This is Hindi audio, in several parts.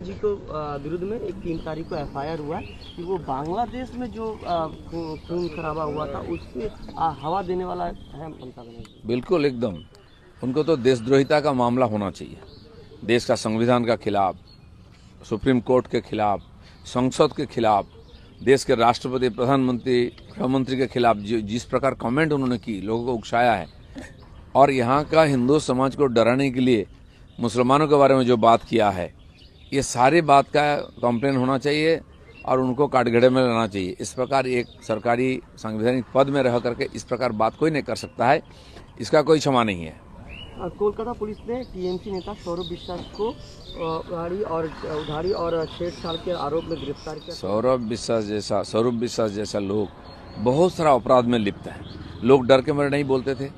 जी को विरुद्ध में एक 3 तारीख को एफआईआर हुआ है कि वो बांग्लादेश में जो खून खराबा हुआ था उससे हवा देने वाला है ममता बनर्जी। बिल्कुल एकदम उनको तो देशद्रोहिता का मामला होना चाहिए। देश का संविधान का खिलाफ, सुप्रीम कोर्ट के खिलाफ, संसद के खिलाफ, देश के राष्ट्रपति, प्रधानमंत्री, गृहमंत्री के खिलाफ जिस प्रकार कमेंट उन्होंने की, लोगों को उकसाया है और यहाँ का हिंदू समाज को डराने के लिए मुसलमानों के बारे में जो बात किया है, ये सारी बात का कंप्लेन होना चाहिए और उनको काटगड़े में लाना चाहिए। इस प्रकार एक सरकारी संवैधानिक पद में रह करके इस प्रकार बात कोई नहीं कर सकता है, इसका कोई क्षमा नहीं है। कोलकाता पुलिस ने टीएमसी नेता सौरभ विश्वास को उधारी और छेड़छाड़ के आरोप में गिरफ्तार किया। सौरभ विश्वास जैसा लोग बहुत सारा अपराध में लिप्त है। लोग डर के मारे नहीं बोलते थे,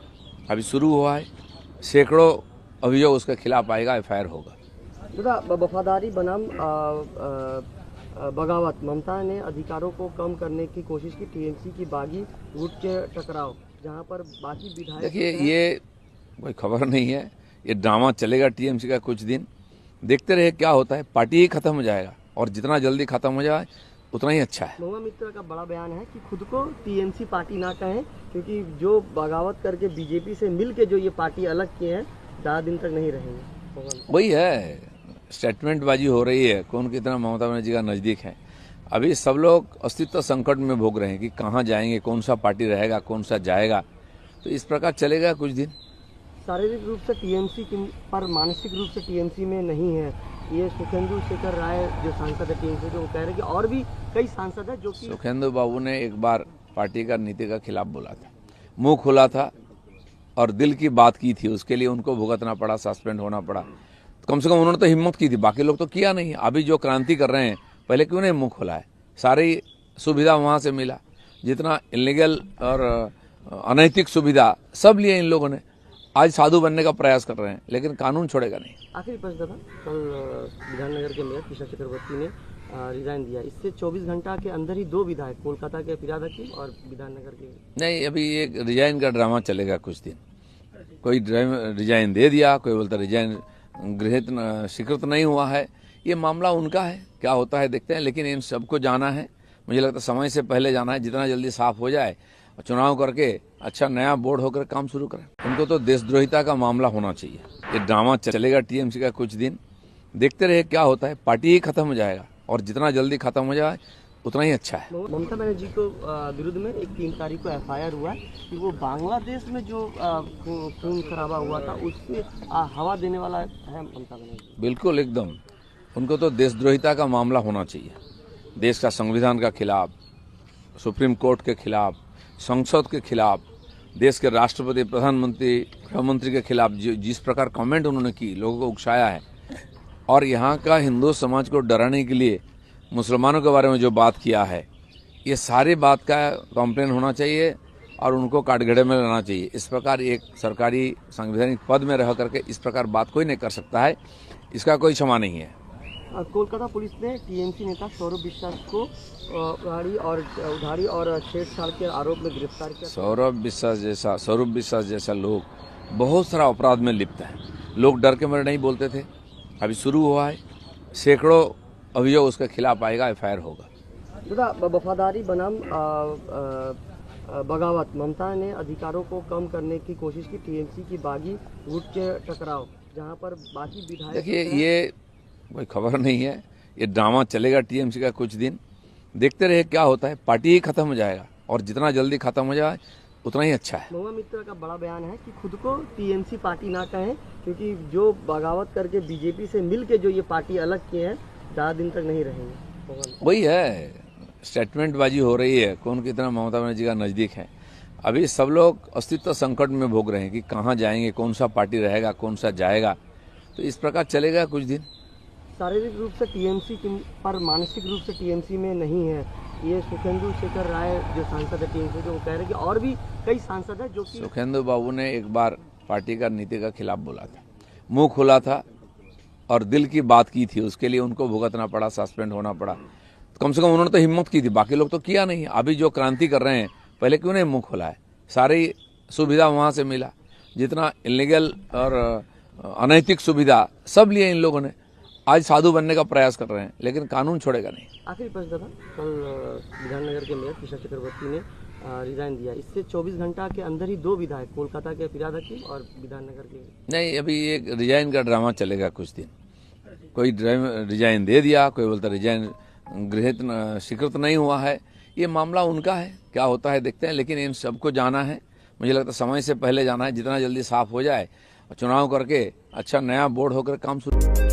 अभी शुरू हुआ है, सैकड़ों अभियोग उसके खिलाफ आएगा, एफआईआर होगा। वफादारी बनाम बगावत, ममता ने अधिकारों को कम करने की कोशिश की। टीएमसी की बागी गुट के टकराव, जहां पर बाकी विधायक। देखिए, ये कोई खबर नहीं है, ये ड्रामा चलेगा टीएमसी का कुछ दिन, देखते रहे क्या होता है। पार्टी ही खत्म हो जाएगा और जितना जल्दी खत्म हो जाए उतना ही अच्छा है। महुआ मित्र का बड़ा बयान है कि खुद को टीएमसी पार्टी ना कहें, क्योंकि जो बगावत करके बीजेपी से मिल के जो ये पार्टी अलग किए हैं, ज़्यादा दिन तक नहीं रहेंगे। वही है, स्टेटमेंट बाजी हो रही है, कौन कितना ममता बनर्जी का नज़दीक है। अभी सब लोग अस्तित्व संकट में भोग रहे हैं कि कहाँ जाएंगे, कौन सा पार्टी रहेगा, कौन सा जाएगा। तो इस प्रकार चलेगा कुछ दिन। शारीरिक रूप से टीएमसी पर मानसिक रूप से टीएमसी में नहीं है, ये सुखेंदु शेखर राय जो सांसद है टीएमसी के, वो कह रहे हैं कि और भी कई सांसद है जो कि। सुखेंदु बाबू ने एक बार पार्टी का नीति का खिलाफ बोला था, मुंह खुला था और दिल की बात की थी, उसके लिए उनको भुगतना पड़ा, सस्पेंड होना पड़ा। कम से कम उन्होंने तो हिम्मत की थी, बाकी लोग तो किया नहीं। अभी जो क्रांति कर रहे हैं, पहले क्यों नहीं मुंह खोला है? सारी सुविधा वहां से मिला, जितना इलीगल और अनैतिक सुविधा सब लिए इन लोगों ने। आज साधु बनने का प्रयास कर रहे हैं, लेकिन कानून छोड़ेगा नहीं। आखिरी प्रश्न था, कल विधाननगर के मेयर किशन चक्रवर्ती ने रिजाइन दिया, इससे 24 घंटा के अंदर ही 2 विधायक, कोलकाता के फिराद हकीम और विधाननगर के। नहीं, अभी एक रिजाइन का ड्रामा चलेगा कुछ दिन। कोई रिजाइन दे दिया, कोई बोलता रिजाइन गृहित स्वीकृत नहीं हुआ है। ये मामला उनका है, क्या होता है देखते हैं। लेकिन इन सबको जाना है, मुझे लगता है समय से पहले जाना है, जितना जल्दी साफ हो जाए, चुनाव करके अच्छा नया बोर्ड होकर काम शुरू करें। उनको तो देशद्रोहिता का मामला होना चाहिए। ये ड्रामा चलेगा टीएमसी का कुछ दिन, देखते रहे क्या होता है। पार्टी ही खत्म हो जाएगा और जितना जल्दी खत्म हो जाए उतना ही अच्छा है। ममता बनर्जी को विरुद्ध में एक 3 तारीख को एफआईआर हुआ है कि वो बांग्लादेश में जो खून खराबा हुआ था उससे हवा देने वाला है ममता बनर्जी। बिल्कुल एकदम उनको तो देशद्रोहिता का मामला होना चाहिए। देश का संविधान का खिलाफ, सुप्रीम कोर्ट के खिलाफ, संसद के खिलाफ, देश के राष्ट्रपति, प्रधानमंत्री, गृहमंत्री के खिलाफ जिस प्रकार कमेंट उन्होंने की, लोगों को उकसाया है और यहाँ का हिंदू समाज को डराने के लिए मुसलमानों के बारे में जो बात किया है, ये सारी बात का कंप्लेन होना चाहिए और उनको काटगड़े में लाना चाहिए। इस प्रकार एक सरकारी संवैधानिक पद में रह करके इस प्रकार बात कोई नहीं कर सकता है, इसका कोई क्षमा नहीं है। कोलकाता पुलिस ने टीएमसी नेता सौरभ विश्वास को उधारी और छेड़छाड़ के आरोप में गिरफ्तार किया। सौरभ विश्वास जैसा लोग बहुत सारा अपराध में लिप्त है। लोग डर के मारे नहीं बोलते थे, अभी शुरू हुआ है, सैकड़ों अभियोग उसके खिलाफ आएगा, एफआईआर होगा। वफादारी बनाम बगावत, ममता ने अधिकारों को कम करने की कोशिश की। टीएमसी की बागी गुट के टकराव, जहां पर बाकी विधायक। देखिए, ये कोई खबर नहीं है, ये ड्रामा चलेगा टीएमसी का कुछ दिन, देखते रहे क्या होता है। पार्टी ही खत्म हो जाएगा और जितना जल्दी खत्म हो जाए उतना ही अच्छा है। महुआ मित्र का बड़ा बयान है कि खुद को टीएमसी पार्टी ना कहें, क्योंकि जो बगावत करके बीजेपी से मिल के जो ये पार्टी अलग किए हैं, ज़्यादा दिन तक नहीं रहेंगे। वही है, स्टेटमेंट बाजी हो रही है, कौन कितना ममता बनर्जी का नज़दीक है। अभी सब लोग अस्तित्व संकट में भोग रहे हैं कि कहाँ जाएंगे, कौन सा पार्टी रहेगा, कौन सा जाएगा। तो इस प्रकार चलेगा कुछ दिन। शारीरिक रूप से टीएमसी पर मानसिक रूप से टीएमसी में नहीं है, ये सुखेंदु शेखर राय जो सांसद है टीएमसी के, वो कह रहे हैं कि और भी कई सांसद है जो कि। सुखेंदु बाबू ने एक बार पार्टी का नीति का खिलाफ बोला था, मुंह खुला था और दिल की बात की थी, उसके लिए उनको भुगतना पड़ा, सस्पेंड होना पड़ा। कम से कम उन्होंने तो हिम्मत की थी, बाकी लोग तो किया नहीं। अभी जो क्रांति कर रहे हैं, पहले क्यों नहीं मुंह खोला है? सारी सुविधा वहां से मिला, जितना इलीगल और अनैतिक सुविधा सब लिए इन लोगों ने। आज साधु बनने का प्रयास कर रहे हैं, लेकिन कानून छोड़ेगा नहीं। आखिरी प्रश्न था, कल विधाननगर के मेयर कृष्णा चक्रवर्ती ने रिजाइन दिया, इससे 24 घंटा के अंदर ही 2 विधायक, कोलकाता के फिरहाद हकीम और विधाननगर के। नहीं, अभी एक रिजाइन का ड्रामा चलेगा कुछ दिन। कोई रिजाइन दे दिया, कोई बोलता रिजाइन गृहीत स्वीकृत नहीं हुआ है, ये मामला उनका है, क्या होता है देखते हैं। लेकिन इन सबको जाना है, मुझे लगता है समय से पहले जाना है, जितना जल्दी साफ हो जाए, चुनाव करके अच्छा नया बोर्ड होकर काम शुरू।